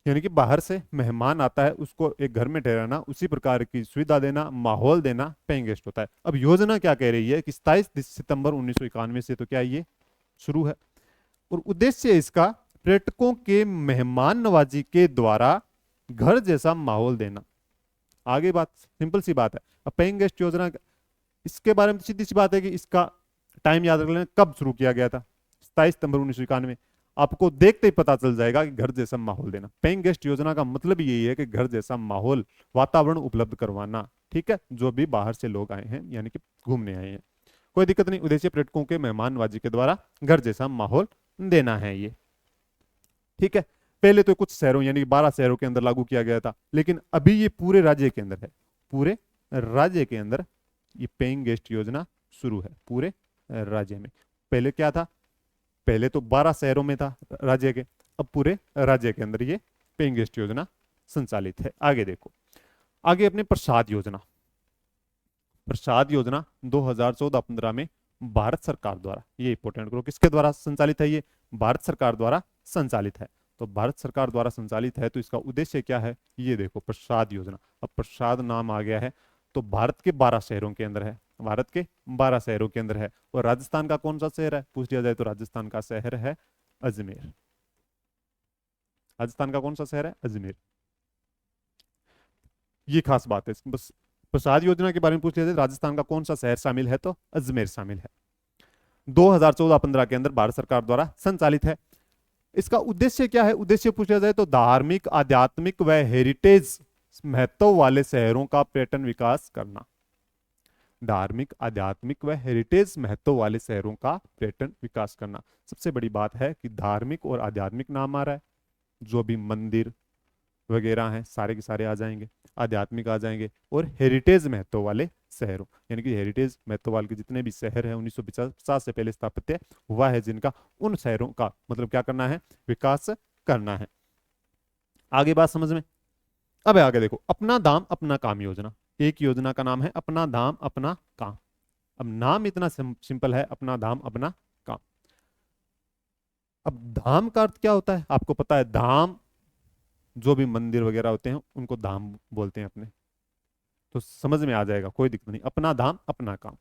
यानी कि बाहर से मेहमान आता है, उसको एक घर में ठहराना, उसी प्रकार की सुविधा देना, माहौल देना, पेइंग गेस्ट होता है। अब योजना क्या कह रही है कि 27 सितंबर 1991 से तो क्या ये शुरू है, और उद्देश्य इसका पर्यटकों के मेहमान नवाजी के द्वारा घर जैसा माहौल देना। आगे बात सिंपल सी बात है। अब पेइंग गेस्ट योजना, इसके बारे में तो सीधी सी बात है कि इसका टाइम याद रख लेना, कब शुरू किया गया था? 27 सितंबर 1991। आपको देखते ही पता चल जाएगा कि घर जैसा माहौल देना। पेइंग गेस्ट योजना का मतलब यही है कि घर जैसा माहौल, वातावरण उपलब्ध करवाना, ठीक है, जो भी बाहर से लोग आए हैं यानी कि घूमने आए हैं। कोई दिक्कत नहीं, उद्देश्य पर्यटकों के मेहमानबाजी के द्वारा घर जैसा माहौल देना है ये, ठीक है। पहले तो कुछ शहरों यानी कि 12 शहरों के अंदर लागू किया गया था, लेकिन अभी ये पूरे राज्य के अंदर है, पूरे राज्य के अंदर ये पेइंग गेस्ट योजना शुरू है पूरे राज्य में। पहले क्या था, पहले तो 12 शहरों में था राज्य के, अब पूरे राज्य के अंदर ये पेइंग गेस्ट योजना संचालित है। आगे देखो, आगे अपने प्रसाद योजना। प्रसाद योजना 2014-15 में भारत सरकार द्वारा, ये इंपॉर्टेंट करो, किसके द्वारा संचालित है, ये भारत सरकार द्वारा संचालित है। तो भारत सरकार द्वारा संचालित है तो इसका उद्देश्य क्या है, ये देखो प्रसाद योजना। अब प्रसाद नाम आ गया है तो भारत के 12 शहरों के अंदर है, भारत के 12 शहरों के अंदर है। और राजस्थान का कौन सा शहर है पूछ लिया जाए तो राजस्थान का शहर है अजमेर। राजस्थान का कौन सा शहर है, अजमेर। ये खास बात है, बस प्रसाद योजना के बारे में पूछ लिया जाए राजस्थान का कौन सा शहर शामिल है तो अजमेर शामिल है। 2014-15 के अंदर भारत सरकार द्वारा संचालित है। इसका उद्देश्य क्या है, उद्देश्य पूछा जाए तो धार्मिक, आध्यात्मिक व हेरिटेज महत्व वाले शहरों का पर्यटन विकास करना। धार्मिक, आध्यात्मिक व हेरिटेज महत्व वाले शहरों का पर्यटन विकास करना। सबसे बड़ी बात है कि धार्मिक और आध्यात्मिक नाम आ रहा है, जो भी मंदिर वगैरह हैं सारे के सारे आ जाएंगे, आध्यात्मिक आ जाएंगे, और हेरिटेज महत्व वाले शहरों यानी कि हेरिटेज महत्व वाले के जितने भी शहर हैं 1950 से पहले स्थापित हुआ है जिनका, उन शहरों का मतलब क्या करना है, विकास करना है। आगे बात समझ में। अब आगे देखो, अपना दाम अपना काम योजना। एक योजना का नाम है अपना दाम अपना काम। अब नाम इतना सिंपल है, अपना दाम अपना काम। अब धाम का अर्थ क्या होता है आपको पता है, धाम जो भी मंदिर वगैरह होते हैं उनको धाम बोलते हैं अपने, तो समझ में आ जाएगा, कोई दिक्कत नहीं। अपना धाम अपना काम।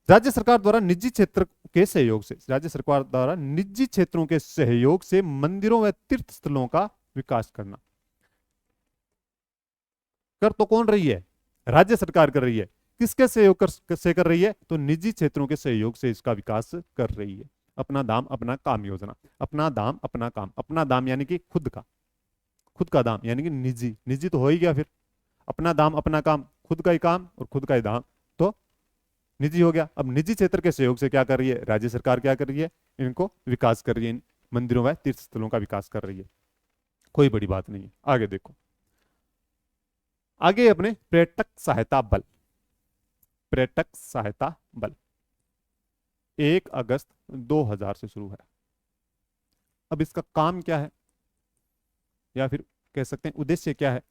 राज्य सरकार द्वारा निजी क्षेत्र के सहयोग से, राज्य सरकार द्वारा निजी क्षेत्रों के सहयोग से मंदिरों व तीर्थ स्थलों का विकास करना। कर तो कौन रही है, राज्य सरकार कर रही है। किसके सहयोग से कर रही है, तो निजी क्षेत्रों के सहयोग से इसका विकास कर रही है। अपना दाम अपना काम योजना। अपना दाम अपना काम, अपना दाम यानी कि खुद का, खुद का दाम यानी कि निजी, निजी तो हो ही गया फिर। अपना दाम अपना काम, खुद का ही काम और खुद का ही दाम, तो निजी हो गया। अब निजी क्षेत्र के सहयोग से क्या कर रही है राज्य सरकार, क्या कर रही है, इनको विकास कर रही है, इन मंदिरों व तीर्थ स्थलों का विकास कर रही है। कोई बड़ी बात नहीं है। आगे देखो, आगे अपने पर्यटक सहायता बल। पर्यटक सहायता बल 1 अगस्त 2000 से शुरू है। अब इसका काम क्या है, या फिर कह सकते हैं उद्देश्य क्या है।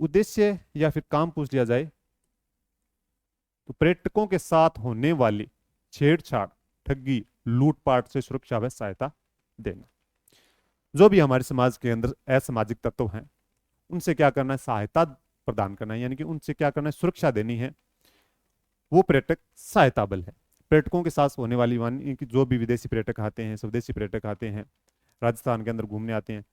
उद्देश्य या फिर काम पूछ लिया जाए तो पर्यटकों के साथ होने वाली छेड़छाड़, ठगी, लूटपाट से सुरक्षा व सहायता देना। जो भी हमारे समाज के अंदर असामाजिक तत्व हैं उनसे क्या करना है, सहायता प्रदान करना है, यानी कि उनसे क्या करना है, सुरक्षा देनी है। वो पर्यटक सहायता बल है। पर्यटकों के साथ होने वाली यानी कि जो भी विदेशी पर्यटक आते हैं, स्वदेशी पर्यटक आते हैं, राजस्थान के अंदर घूमने आते हैं,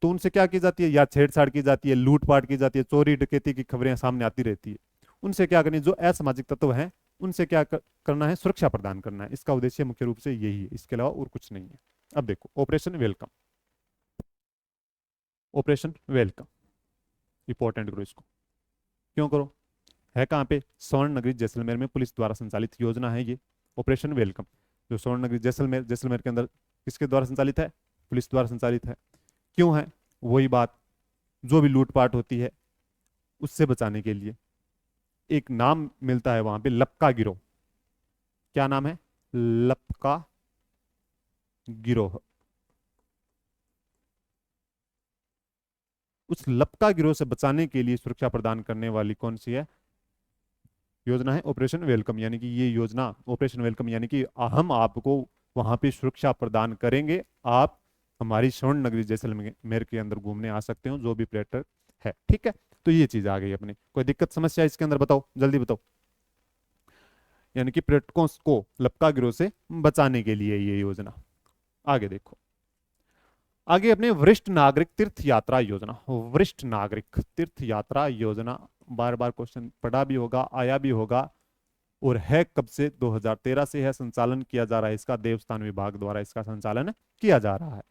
तो उनसे क्या की जाती है, या छेड़छाड़ की जाती है, लूटपाट की जाती है, चोरी डकैती की खबरें सामने आती रहती है। उनसे क्या करनी, जो असामाजिक तत्व हैं उनसे क्या करना है, सुरक्षा प्रदान करना है। इसका उद्देश्य मुख्य रूप से यही है, इसके अलावा और कुछ नहीं है। अब देखो, operation welcome. Operation welcome important करो इसको, क्यों करो, है कहाँ पे, स्वर्ण नगरी जैसलमेर में पुलिस द्वारा संचालित योजना है ये ऑपरेशन वेलकम। जो स्वर्ण नगरी जैसलमेर, जैसलमेर के अंदर किसके द्वारा संचालित है, पुलिस द्वारा संचालित है। क्यों है, वही बात, जो भी लूटपाट होती है उससे बचाने के लिए। एक नाम मिलता है वहां पे, लपका गिरोह। क्या नाम है, लपका गिरोह। उस लपका गिरोह से बचाने के लिए सुरक्षा प्रदान करने वाली कौन सी है योजना, है ऑपरेशन वेलकम। यानी कि ये योजना ऑपरेशन वेलकम यानी कि हम आपको वहां पे सुरक्षा प्रदान करेंगे, आप हमारी स्वर्ण नगरी जैसलमेर के अंदर घूमने आ सकते हो जो भी पर्यटक है, ठीक है। तो ये चीज आ गई अपनी, कोई दिक्कत समस्या इसके अंदर बताओ, जल्दी बताओ। यानी कि पर्यटकों को लपका गिरोह से बचाने के लिए ये योजना। आगे देखो, आगे अपने वरिष्ठ नागरिक तीर्थ यात्रा योजना। वरिष्ठ नागरिक तीर्थ यात्रा योजना, बार बार क्वेश्चन पढ़ा भी होगा, आया भी होगा, और है कब से? 2013 से है, संचालन किया जा रहा है इसका देवस्थान विभाग द्वारा, इसका संचालन किया जा रहा है,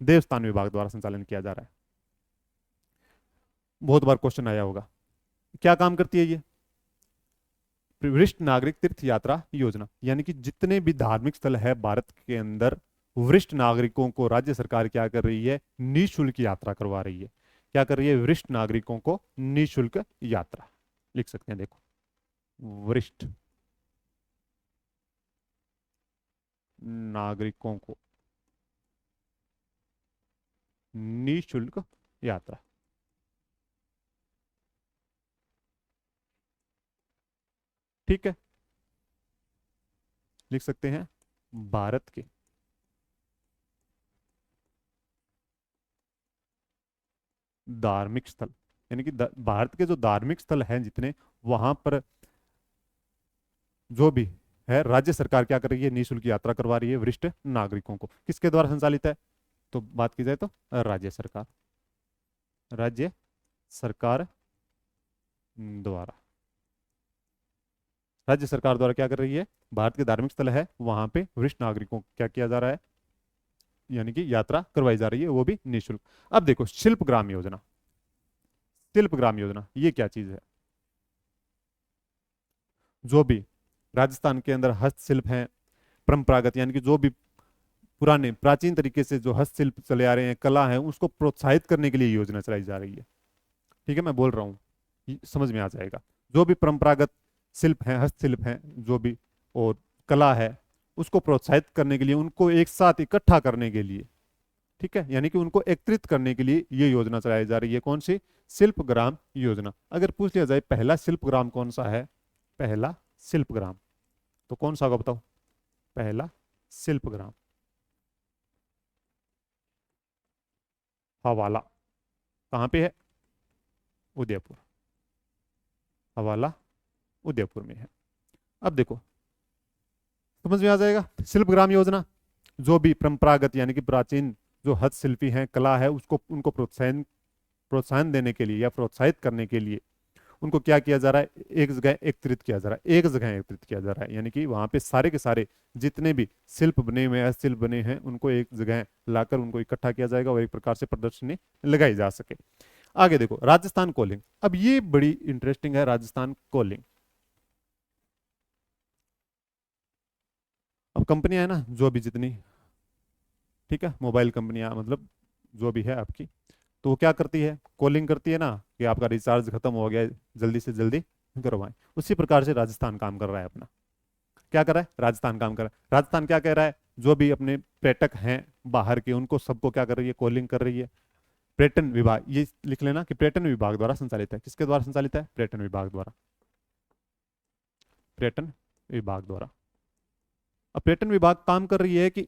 देवस्थान विभाग द्वारा संचालन किया जा रहा है। बहुत बार क्वेश्चन आया होगा। क्या काम करती है ये? वरिष्ठ नागरिक तीर्थ यात्रा योजना, यानी कि जितने भी धार्मिक स्थल है भारत के अंदर, वरिष्ठ नागरिकों को राज्य सरकार क्या कर रही है? निःशुल्क यात्रा करवा रही है। क्या कर रही है? वरिष्ठ नागरिकों को निःशुल्क यात्रा। लिख सकते हैं, देखो, वरिष्ठ नागरिकों को निःशुल्क यात्रा। ठीक है, लिख सकते हैं भारत के धार्मिक स्थल, यानी कि भारत के जो धार्मिक स्थल हैं जितने, वहां पर जो भी है राज्य सरकार क्या कर रही है? निःशुल्क यात्रा करवा रही है वरिष्ठ नागरिकों को। किसके द्वारा संचालित है? तो बात की जाए तो राज्य सरकार, राज्य सरकार द्वारा, राज्य सरकार द्वारा क्या कर रही है? भारत के धार्मिक स्थल है वहां पे वरिष्ठ नागरिकों को क्या किया जा रहा है? यानी कि यात्रा करवाई जा रही है, वो भी निःशुल्क। अब देखो, शिल्प ग्राम योजना। शिल्प ग्राम योजना ये क्या चीज है? जो भी राजस्थान के अंदर हस्तशिल्प हैं, परंपरागत, यानी कि जो भी पुराने प्राचीन तरीके से जो हस्तशिल्प चले आ रहे हैं, कला है, उसको प्रोत्साहित करने के लिए योजना चलाई जा रही है। ठीक है, मैं बोल रहा हूँ, समझ में आ जाएगा। जो भी परंपरागत शिल्प हैं, हस्तशिल्प हैं, जो भी और कला है, उसको प्रोत्साहित करने के लिए, उनको एक साथ इकट्ठा करने के लिए, ठीक है, यानी कि उनको एकत्रित करने के लिए ये योजना चलाई जा रही है। कौन सी? शिल्प ग्राम योजना। अगर पूछ लिया जाए पहला शिल्प ग्राम कौन सा है, पहला शिल्प ग्राम, तो कौन सा होगा बताओ? पहला शिल्प ग्राम हवाला, कहाँ पे है? उदयपुर, हवाला उदयपुर में है। अब देखो, समझ में आ जाएगा। शिल्प ग्राम योजना, जो भी परंपरागत यानी कि प्राचीन जो हस्तशिल्पी हैं, कला है, उसको उनको प्रोत्साहन प्रोत्साहन देने के लिए या प्रोत्साहित करने के लिए उनको क्या किया जा रहा है? एक जगह एकत्रित किया जा रहा है, एक जगह एकत्रित किया जा रहा है, यानी कि वहां पे सारे के सारे जितने भी शिल्प बने हुए हैं, हस्तशिल्प बने हैं, उनको एक जगह लाकर उनको इकट्ठा किया जाएगा और एक प्रकार से प्रदर्शनी लगाई जा सके। आगे देखो, राजस्थान कॉलिंग। अब ये बड़ी इंटरेस्टिंग है, राजस्थान कॉलिंग। अब कंपनियां है ना, जो भी जितनी, ठीक है, मोबाइल कंपनियां, मतलब जो भी है आपकी, तो वो क्या करती है? कॉलिंग करती है ना, कि आपका रिचार्ज खत्म हो गया है, जल्दी से जल्दी करवाएं। उसी प्रकार से राजस्थान काम कर रहा है अपना। क्या कर रहा है? राजस्थान काम कर रहा है। राजस्थान क्या कह रहा है? जो भी अपने पर्यटक हैं बाहर के, उनको सबको क्या कर रही है? कॉलिंग कर रही है। पर्यटन विभाग, ये लिख लेना कि पर्यटन विभाग द्वारा संचालित है। किसके द्वारा संचालित है? पर्यटन विभाग द्वारा, पर्यटन विभाग द्वारा। अब पर्यटन विभाग काम कर रही है कि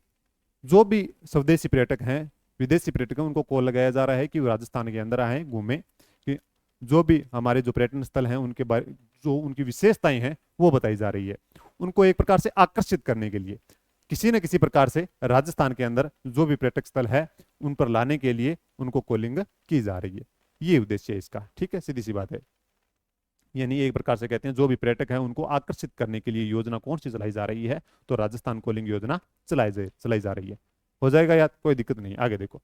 जो भी स्वदेशी पर्यटक हैं, विदेशी पर्यटक हैं, उनको कॉल लगाया जा रहा है कि वो राजस्थान के अंदर आए, घूमें, कि जो भी हमारे जो पर्यटन स्थल हैं उनके बारे, जो उनकी विशेषताएं हैं वो बताई जा रही है। उनको एक प्रकार से आकर्षित करने के लिए किसी न किसी प्रकार से राजस्थान के अंदर जो भी पर्यटक स्थल है उन पर लाने के लिए उनको कॉलिंग की जा रही है। ये उद्देश्य है इसका। ठीक है, सीधी सी बात है। यानी एक प्रकार से कहते हैं जो भी पर्यटक हैं उनको आकर्षित करने के लिए योजना कौन सी चलाई जा रही है? तो राजस्थान कॉलिंग योजना चलाई जा रही है। हो जाएगा याद, कोई दिक्कत नहीं। आगे देखो,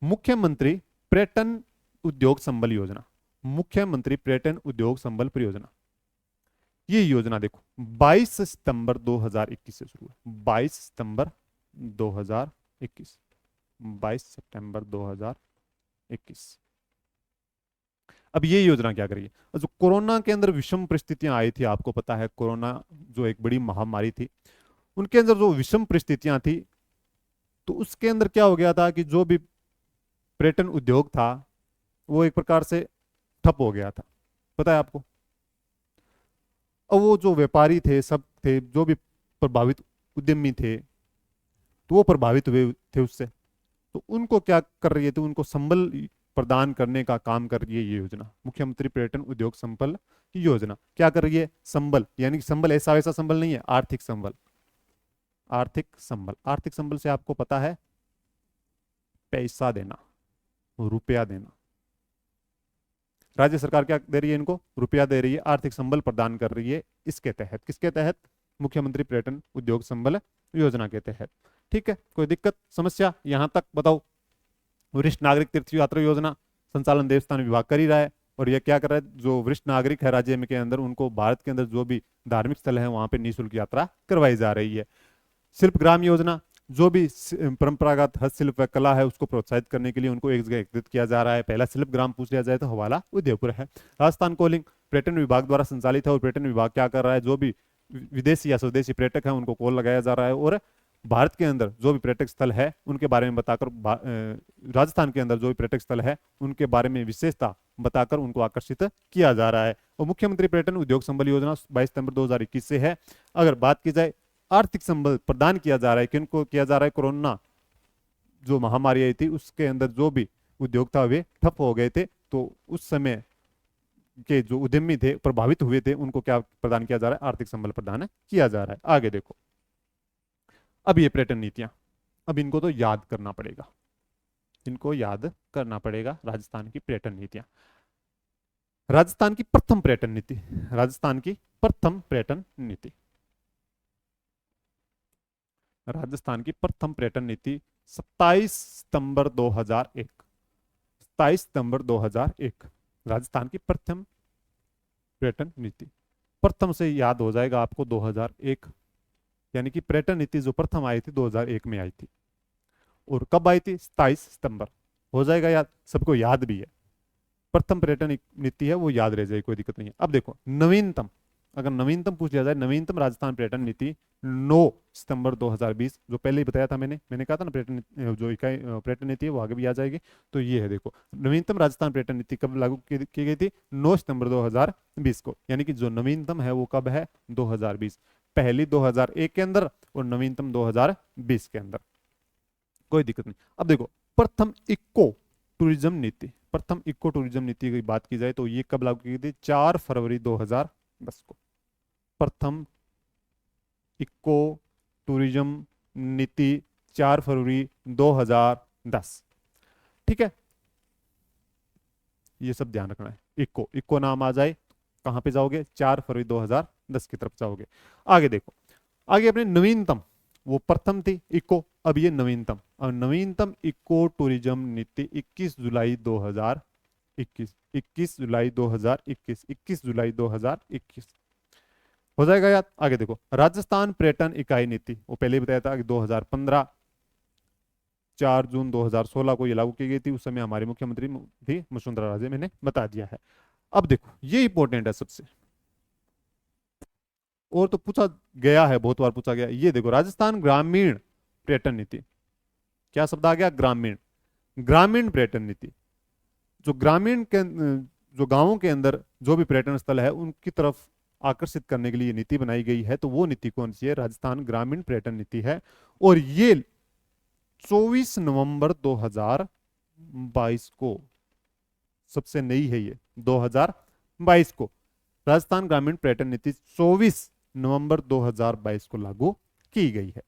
मुख्यमंत्री पर्यटन उद्योग संबल योजना। मुख्यमंत्री पर्यटन उद्योग संबल परियोजना, ये योजना देखो 22 सितंबर 2021 से शुरू है। 22 सितंबर 2021, 22 सितंबर 2021। अब ये योजना क्या करी है? जो कोरोना के अंदर विषम परिस्थितियां आई थी, आपको पता है कोरोना जो एक बड़ी महामारी थी, उनके अंदर जो विषम परिस्थितियां थी, तो उसके अंदर क्या हो गया था कि जो भी पर्यटन उद्योग था वो एक प्रकार से ठप हो गया था, पता है आपको। और वो जो व्यापारी थे, सब थे, जो भी प्रभावित उद्यमी थे, तो वो प्रभावित हुए थे उससे। तो उनको क्या कर रही थी? उनको संबल प्रदान करने का काम कर रही है ये योजना, मुख्यमंत्री पर्यटन उद्योग संबल योजना। क्या कर रही है? संबल, यानी कि संबल ऐसा वैसा संबल नहीं है, आर्थिक संबल। आर्थिक संबल, आर्थिक संबल से आपको पता है पैसा देना, रुपया देना। राज्य सरकार क्या दे रही है इनको? रुपया दे रही है, आर्थिक संबल प्रदान कर रही है। इसके तहत, किसके तहत? मुख्यमंत्री पर्यटन उद्योग संबल योजना के तहत। ठीक है, कोई दिक्कत समस्या यहां तक बताओ? वरिष्ठ नागरिक तीर्थ यात्रा योजना संचालन देवस्थान विभाग कर ही रहा है, और यह क्या कर रहा है? जो वरिष्ठ नागरिक है राज्य में के अंदर, उनको भारत के अंदर जो भी धार्मिक स्थल है वहां पे निःशुल्क यात्रा करवाई जा रही है। शिल्प ग्राम योजना, जो भी परंपरागत हस्तशिल्प व कला है उसको प्रोत्साहित करने के लिए उनको एक जगह एकत्रित किया जा रहा है। पहला शिल्प ग्राम पूछ लिया जाए तो हवाला उदयपुर है। राजस्थान कॉलिंग पर्यटन विभाग द्वारा संचालित है, और पर्यटन विभाग क्या कर रहा है? जो भी विदेशी या स्वदेशी पर्यटक है उनको कॉल लगाया जा रहा है, और भारत के अंदर जो भी पर्यटक स्थल है उनके बारे में बताकर, राजस्थान के अंदर जो भी पर्यटक स्थल है उनके बारे में विशेषता बताकर उनको आकर्षित किया जा रहा है। और मुख्यमंत्री पर्यटन उद्योग संबल योजना 22 सितंबर 2021 से है। अगर बात की जाए, आर्थिक संबल प्रदान किया जा रहा है, किनको किया जा रहा है? कोरोना जो महामारी आई थी उसके अंदर जो भी उद्योग था वे ठप हो गए थे, तो उस समय के जो उद्यमी थे, प्रभावित हुए थे, उनको क्या प्रदान किया जा रहा है? आर्थिक संबल प्रदान किया जा रहा है। आगे देखो, अब ये पर्यटन नीतियां, अब इनको तो याद करना पड़ेगा, इनको याद करना पड़ेगा। राजस्थान की पर्यटन नीतियां, राजस्थान की प्रथम पर्यटन नीति, राजस्थान की प्रथम पर्यटन नीति, राजस्थान की प्रथम पर्यटन नीति 27 सितंबर 2001, 27 सितंबर 2001 राजस्थान की प्रथम पर्यटन नीति। प्रथम से याद हो जाएगा आपको 2001, यानी कि पर्यटन नीति जो प्रथम आई थी 2001 में आई थी। और कब आई थी? 27 सितंबर। हो जाएगा याद, सबको याद भी है। प्रथम पर्यटन नीति है वो याद रह जाएगी, कोई दिक्कत नहीं है। अब देखो नवीनतम, अगर नवीनतम पूछ लिया जाए, नवीनतम राजस्थान पर्यटन नीति 9 सितंबर 2020, जो पहले ही बताया था मैंने कहा था ना, पर्यटन जो इकाई पर्यटन नीति है वो आगे भी आ जाएगी। तो ये है, देखो नवीनतम राजस्थान पर्यटन नीति कब लागू की गई थी? 9 सितंबर 2020 को, यानी कि जो नवीनतम है वो कब है? 2020। पहली 2001 के अंदर और नवीनतम 2020 के अंदर, कोई दिक्कत नहीं। अब देखो प्रथम इको टूरिज्म नीति, प्रथम इको टूरिज्म नीति की बात की जाए तो ये कब लागू की गई थी? 4 फरवरी 2010 को। प्रथम इको टूरिज्म नीति 4 फरवरी 2010। ठीक है, ये सब ध्यान रखना है। इको, इको नाम आ जाए कहां पे जाओगे? 4 फरवरी 2010 की तरफ जाओगे। आगे देखो, आगे अपने नवीनतम, वो प्रथम थी इको, अब ये नवीनतम। अब नवीनतम इको टूरिज्म नीति 21 जुलाई 2021, 21 जुलाई 2021, 21 जुलाई 2021 हो जाएगा याद। आगे देखो राजस्थान पर्यटन इकाई नीति, वो पहले ही बताया था कि 2015 4 जून 2016 को ये लागू की गई थी। उस समय हमारे मुख्यमंत्री थी वसुंधरा राजे, मैंने बता दिया है। अब देखो ये इंपॉर्टेंट है सबसे, और तो पूछा गया है, बहुत बार पूछा गया। ये देखो राजस्थान ग्रामीण पर्यटन नीति, क्या शब्द आ गया? ग्रामीण, ग्रामीण पर्यटन नीति। जो ग्रामीण के, जो गांवों के अंदर जो भी पर्यटन स्थल है उनकी तरफ आकर्षित करने के लिए नीति बनाई गई है। तो वो नीति कौन सी है? राजस्थान ग्रामीण पर्यटन नीति है। और ये 24 नवंबर 2022 को, सबसे नई है ये, 2022 को राजस्थान ग्रामीण पर्यटन नीति 24 नवंबर 2022 को लागू की गई है।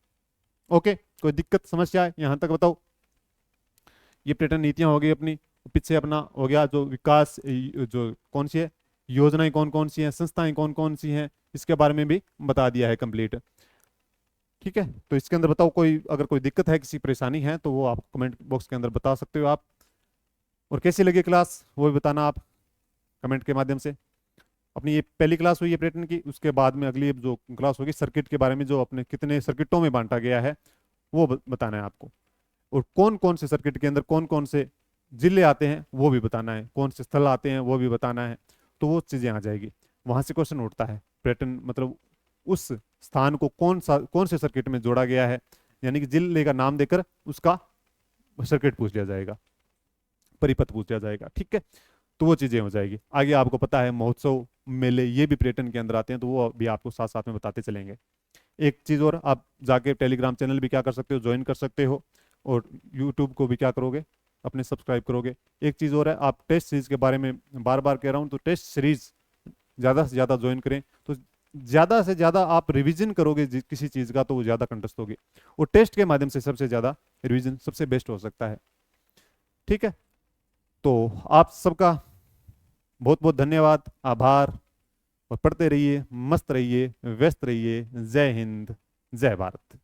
ओके, कोई दिक्कत समस्या है यहां तक बताओ? ये पर्यटन नीतियां हो गई अपनी। पीछे अपना हो गया जो विकास, जो कौन सी है योजनाएं, कौन कौन सी हैं, संस्थाएं कौन कौन सी हैं, इसके बारे में भी बता दिया है कंप्लीट। ठीक है, तो इसके अंदर बताओ, कोई अगर कोई दिक्कत है, किसी परेशानी है तो वो आप कमेंट बॉक्स के अंदर बता सकते हो आप। और कैसी लगी क्लास वो भी बताना आप कमेंट के माध्यम से। अपनी ये पहली क्लास हुई है पर्यटन की, उसके बाद में अगली जो क्लास होगी सर्किट के बारे में, जो अपने कितने सर्किटों में बांटा गया है वो बताना है आपको। और कौन कौन से सर्किट के अंदर कौन कौन से जिले आते हैं वो भी बताना है, कौन से स्थल आते हैं वो भी बताना है। तो वो चीजें आ जाएगी, वहां से क्वेश्चन उठता है। पर्यटन मतलब उस स्थान को कौन से सर्किट में जोड़ा गया है, यानी कि जिले का नाम देकर उसका सर्किट पूछ लिया जाएगा, परिपथ पूछ लिया जाएगा। ठीक है, तो वो चीजें हो जाएगी। आगे आपको पता है महोत्सव मेले ये भी पर्यटन के अंदर आते हैं, तो वो भी आपको साथ साथ में बताते चलेंगे। एक चीज और, आप जाके टेलीग्राम चैनल भी क्या कर सकते हो, ज्वाइन कर सकते हो, और यूट्यूब को भी क्या करोगे, अपने सब्सक्राइब करोगे। एक चीज और है, आप टेस्ट सीरीज के बारे में बार बार कह रहा हूं, तो टेस्ट सीरीज ज्यादा से ज्यादा ज्वाइन करें, तो ज्यादा से ज्यादा आप रिवीजन करोगे किसी चीज का, तो वो ज्यादा कंटेस्ट होगी। और टेस्ट के माध्यम से सबसे ज्यादा रिवीजन सबसे बेस्ट हो सकता है। ठीक है, तो आप सबका बहुत बहुत धन्यवाद, आभार। और पढ़ते रहिए, मस्त रहिए, व्यस्त रहिए। जय हिंद, जय भारत।